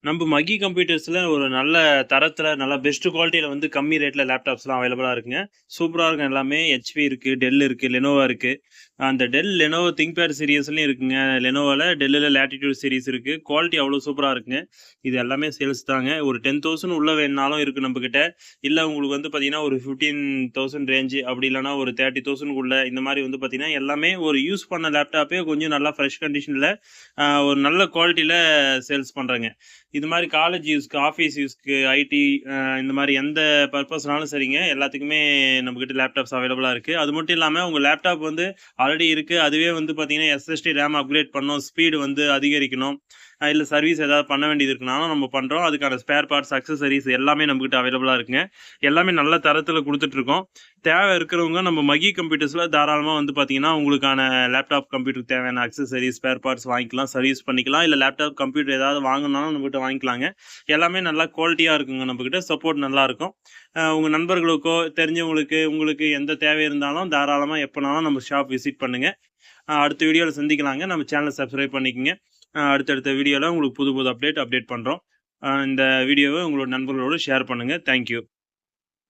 நம்ம மகி கம்ப்யூட்டர்ஸ்ல ஒரு நல்ல தரத்துல, நல்ல பெஸ்ட் குவாலிட்டில வந்து கம்மி ரேட்ல லேப்டாப்ஸ்லாம் அவைலபிளா இருக்குங்க. சூப்பரா இருக்கும் எல்லாமே. HP இருக்கு, Dell இருக்கு, Lenovo இருக்கு. அந்த Dell, Lenovo ThinkPad சீரிஸ்லயும் இருக்குங்க. Lenovoல Dellல Latitude சீரிஸ் இருக்கு. குவாலிட்டி அவ்வளோ சூப்பரா இருக்குங்க. இது எல்லாமே சேல்ஸ் தாங்க. ஒரு 10,000 உள்ள வேணுனாலும் இருக்கு நம்பகிட்ட. இல்ல உங்களுக்கு வந்து பார்த்தீங்கன்னா, ஒரு 15,000 ரேஞ்ச் அப்படி இல்லன்னா ஒரு 30,000க்குள்ள இந்த மாரி வந்து பார்த்தீங்கன்னா, எல்லாமே ஒரு யூஸ் பண்ண லேப்டாப்பே கொஞ்சம் நல்லா ஃப்ரெஷ் கண்டிஷன்ல ஒரு நல்ல குவாலிட்டில சேல்ஸ் பண்றேங்க. இது மாரி காலேஜ் யூஸ்க்கு, ஆஃபீஸ் யூஸ்க்கு, ஐடி இந்த மாரி எந்த பர்ப்பஸ்னாலும் சரிங்க. எல்லாத்துக்குமே நம்மகிட்ட லேப்டாப்ஸ் அவைலபிளா இருக்கு. அது மட்டும் இல்லாம உங்க லேப்டாப் வந்து ஆல்ரெடி இருக்கு. அதுவே வந்து பார்த்தீங்கன்னா, SSD ரேம் அப்கிரேட் பண்ணணும், ஸ்பீடு வந்து அதிகரிக்கணும். இல்ல சர்வீஸ் ஏதாவது பண்ண வேண்டியது இருக்குனாலும் நம்ம பண்றோம். அதுக்கான ஸ்பேர் பார்ட்ஸ், அக்சஸரீஸ் எல்லாமே நம்மகிட்ட அவைலபிளா இருக்குங்க. எல்லாமே நல்ல தரத்தில குடுத்துட்டுருக்கோம். தேவை இருக்கிறவங்க நம்ம மகி கம்ப்யூட்டர்ஸ்ல தாராளமா வந்து பார்த்தீங்கன்னா, உங்களுக்கான லேப்டாப் கம்ப்யூட்டருக்கு தேவையான அக்சஸரீஸ், ஸ்பேர் பார்ட்ஸ் வாங்கிக்கலாம், சர்வீஸ் பண்ணிக்கலாம். இல்ல லேப்டாப் கம்ப்யூட்டர் ஏதாவது வாங்கணும்னாலும் நம்மகிட்ட வாங்கிக்கலாங்க. எல்லாமே நல்லா குவாலிட்டியா இருக்குங்க நம்மகிட்ட. சப்போர்ட் நல்லாருக்கும். உங்க நண்பர்களுக்கோ, தெரிஞ்சவங்களுக்கு, உங்களுக்கு எந்த தேவை இருந்தாலும் தாராளமா எப்பனாலும் நம்ம ஷாப் விசிட் பண்ணுங்க. அடுத்த வீடியோல சந்திக்கலாங்க. நம்ம சேனல சப்ஸ்கிரைப் பண்ணிக்கங்க. அடுத்தடுத்த வீடியோல உங்களுக்கு புது புது அப்டேட் பண்றோம். இந்த வீடியோவ உங்களோட நண்பர்களோட ஷேர் பண்ணுங்க. Thank you.